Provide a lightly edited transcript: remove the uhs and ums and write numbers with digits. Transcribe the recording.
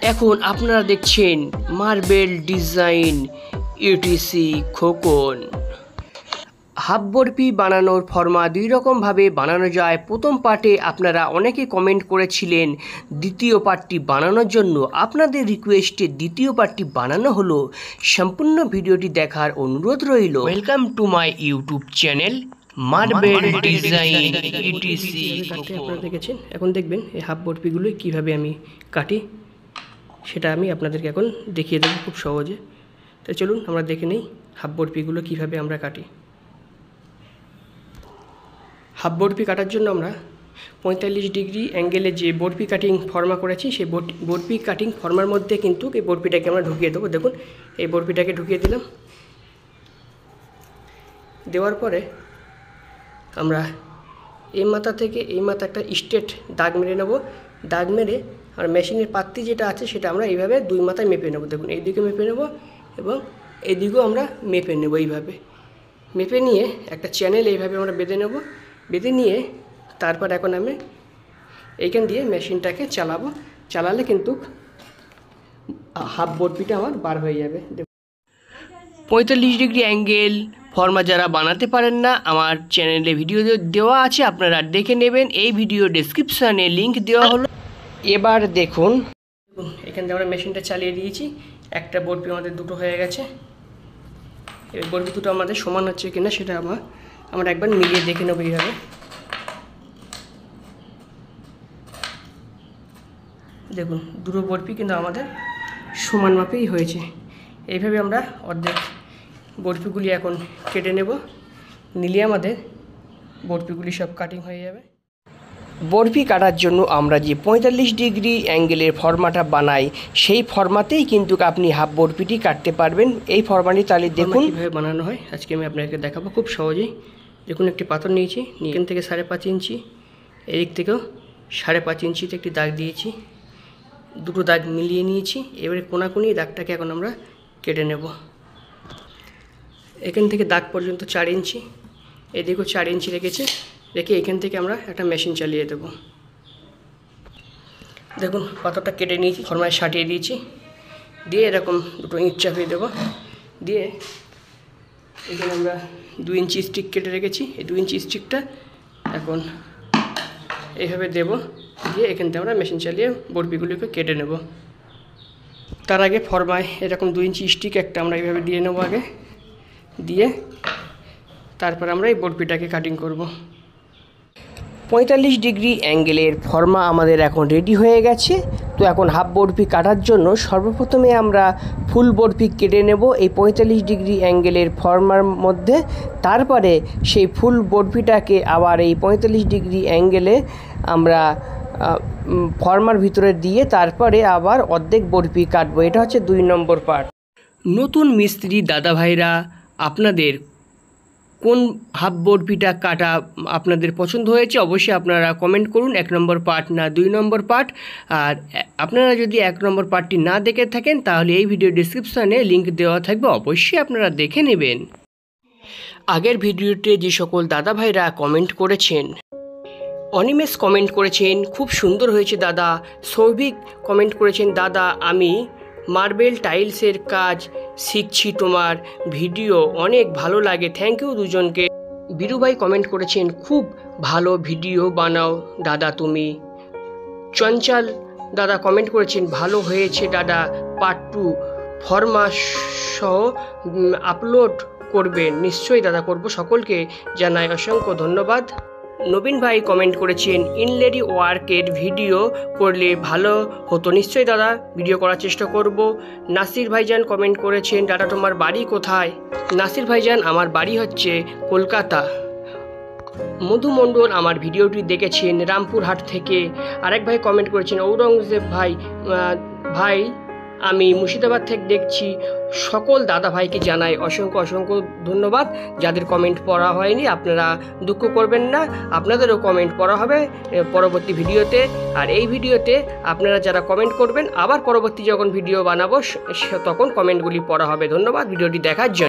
এখন আপনারা দেখছেন marble design UTC Khokon. Half barfi বানানোর ফর্মা দুই রকমভাবে বানানো যায়। প্রথম পার্টে আপনারা অনেকে কমেন্ট করেছিলেন দ্বিতীয় পার্টটি বানানোর জন্য। আপনাদের রিকোয়েস্টে দ্বিতীয় পার্টটি বানানো হলো। সম্পূর্ণ ভিডিওটি দেখার অনুরোধ রইল। Welcome to my YouTube channel marble design UTC. আপনারা দেখেছেন, এখন দেখবেন এই হাফ বরফিগুলো কীভাবে আমি কাটি সেটা আমি আপনাদেরকে এখন দেখিয়ে দেবো খুব সহজে। তো চলুন আমরা দেখে নিই হাফ বরফিগুলো কীভাবে আমরা কাটি। হাফ বরফি কাটার জন্য আমরা 45 ডিগ্রি অ্যাঙ্গেলে যে বরফি কাটিং ফর্মা করেছি সেই বরফি কাটিং ফর্মার মধ্যে কিন্তু এই বরফিটাকে আমরা ঢুকিয়ে দেবো। দেখুন এই বরফিটাকে ঢুকিয়ে দিলাম। দেওয়ার পরে আমরা এই মাথা থেকে এই মাথা একটা স্ট্রেট দাগ মেরে নেব। দাগ মেরে আর মেশিনের পাত্তি যেটা আছে সেটা আমরা এইভাবে দুই মাথায় মেপে নেব। দেখুন এইদিকে মেপে নেব এবং এইদিকেও আমরা মেপে নেব। এইভাবে মেপে নিয়ে একটা চ্যানেল এইভাবে আমরা বেঁধে নেব। বেঁধে নিয়ে তারপর এখন আমি এইখান দিয়ে মেশিনটাকে চালাবো। চালালে কিন্তু হাফ বরফিটা আমার বার হয়ে যাবে। 45 ডিগ্রি অ্যাঙ্গেল ফর্মা যারা বানাতে পারেন না, আমার চ্যানেলে ভিডিও দেওয়া আছে, আপনারা দেখে নেবেন। এই ভিডিও ডেসক্রিপশানে লিংক দেওয়া হলো। এবার দেখুন এখান থেকে আমরা মেশিনটা চালিয়ে দিয়েছি। একটা বরফি আমাদের দুটো হয়ে গেছে। এই বরফি দুটো আমাদের সমান হচ্ছে কিনা সেটা আমরা একবার মিলিয়ে দেখে নেব। এইভাবে দেখুন দুটো বরফি কিন্তু আমাদের সমান মাপেই হয়েছে। এইভাবে আমরা অর্ধেক বরফিগুলি এখন কেটে নেব। নিলে আমাদের বরফিগুলি সব কাটিং হয়ে যাবে। বরফি কাটার জন্য আমরা যে 45 ডিগ্রি অ্যাঙ্গেলের ফর্মাটা বানাই সেই ফর্মাতেই কিন্তু আপনি হাফ বরফিটি কাটতে পারবেন। এই ফর্মাটি তাহলে দেখুন কীভাবে বানানো হয় আজকে আমি আপনাকে দেখাবো খুব সহজেই। দেখুন একটি পাথর নিয়েছি, এখান থেকে 5.5 ইঞ্চি, এদিক থেকেও 5.5 ইঞ্চিতে একটি দাগ দিয়েছি। দুটো দাগ মিলিয়ে নিয়েছি। এবারে কোনাকুনি দাগটাকে এখন আমরা কেটে নেব। এখান থেকে দাগ পর্যন্ত 4 ইঞ্চি, এদিকেও 4 ইঞ্চি রেখেছে। রেখে এখান থেকে আমরা একটা মেশিন চালিয়ে দেব। দেখুন পাথরটা কেটে নিয়েছি, ফর্মায় সাটিয়ে দিয়েছি। দিয়ে এরকম দুটো ইঁট চাপিয়ে দেবো। দিয়ে এখানে আমরা 2 ইঞ্চি স্টিক কেটে রেখেছি। এই 2 ইঞ্চি স্টিকটা এখন এইভাবে দেব। দিয়ে এখান থেকে আমরা মেশিন চালিয়ে বরফিগুলিকে কেটে নেব। তার আগে ফর্মায় এরকম 2 ইঞ্চি স্টিক একটা আমরা এইভাবে দিয়ে নেব আগে। দিয়ে তারপর আমরা এই বরফিটাকে কাটিং করব। 45 ডিগ্রি অ্যাঙ্গেলের ফর্মা আমাদের এখন রেডি হয়ে গেছে। তো এখন হাফ বরফি কাটার জন্য সর্বপ্রথমে আমরা ফুল বরফি কেটে নেব এই 45 ডিগ্রি অ্যাঙ্গেলের ফর্মার মধ্যে। তারপরে সেই ফুল বরফিটাকে আবার এই 45 ডিগ্রি অ্যাঙ্গেলে আমরা ফর্মার ভিতরে দিয়ে তারপরে আবার অর্ধেক বরফি কাটবো। এটা হচ্ছে 2 নম্বর পার্ট। নতুন মিস্ত্রি দাদা ভাইরা আপনাদের কোন হাফ বরফিটা কাটা আপনাদের পছন্দ হয়েছে অবশ্যই আপনারা কমেন্ট করুন। 1 নম্বর পার্ট না 2 নম্বর পার্ট। আর আপনারা যদি 1 নম্বর পার্টটি না দেখে থাকেন তাহলে এই ভিডিও ডিসক্রিপশানে লিংক দেওয়া থাকবে, অবশ্যই আপনারা দেখে নেবেন। আগের ভিডিওতে যে সকল দাদা ভাইরা কমেন্ট করেছেন, অনিমেষ কমেন্ট করেছেন খুব সুন্দর হয়েছে দাদা। সৌভিক কমেন্ট করেছেন দাদা আমি মার্বেল টাইলসের কাজ শিখছি, তোমার ভিডিও অনেক ভালো লাগে, থ্যাংক ইউ দুজনকে। বীরুভাই কমেন্ট করেছেন খুব ভালো ভিডিও বানাও দাদা তুমি। চঞ্চল দাদা কমেন্ট করেছেন ভালো হয়েছে দাদা, পার্ট 2 ফর্মা সহ আপলোড করবেন। নিশ্চয়ই দাদা করব, সকলকে জানাই অসংখ্য ধন্যবাদ। নবীন ভাই কমেন্ট করেছেন ইনলেডি ওয়ার্কের ভিডিও করলে ভালো হতো। নিশ্চয়ই দাদা ভিডিও করার চেষ্টা করব। নাসির ভাইজান কমেন্ট করেছেন দাদা তোমার বাড়ি কোথায়? নাসির ভাইজান আমার বাড়ি হচ্ছে কলকাতা। মধু মণ্ডল আমার ভিডিওটি দেখেছেন রামপুরহাট থেকে। আরেক ভাই কমেন্ট করেছেন ঔরঙ্গজেব ভাই আমি মুর্শিদাবাদ থেকে দেখছি। সকল দাদা ভাইকে জানাই অসংখ্য ধন্যবাদ। যাদের কমেন্ট পড়া হয়নি আপনারা দুঃখ করবেন না, আপনাদেরও কমেন্ট পড়া হবে পরবর্তী ভিডিওতে। আর এই ভিডিওতে আপনারা যারা কমেন্ট করবেন আবার পরবর্তী যখন ভিডিও বানাবো তখন কমেন্টগুলি পড়া হবে। ধন্যবাদ ভিডিওটি দেখার জন্য।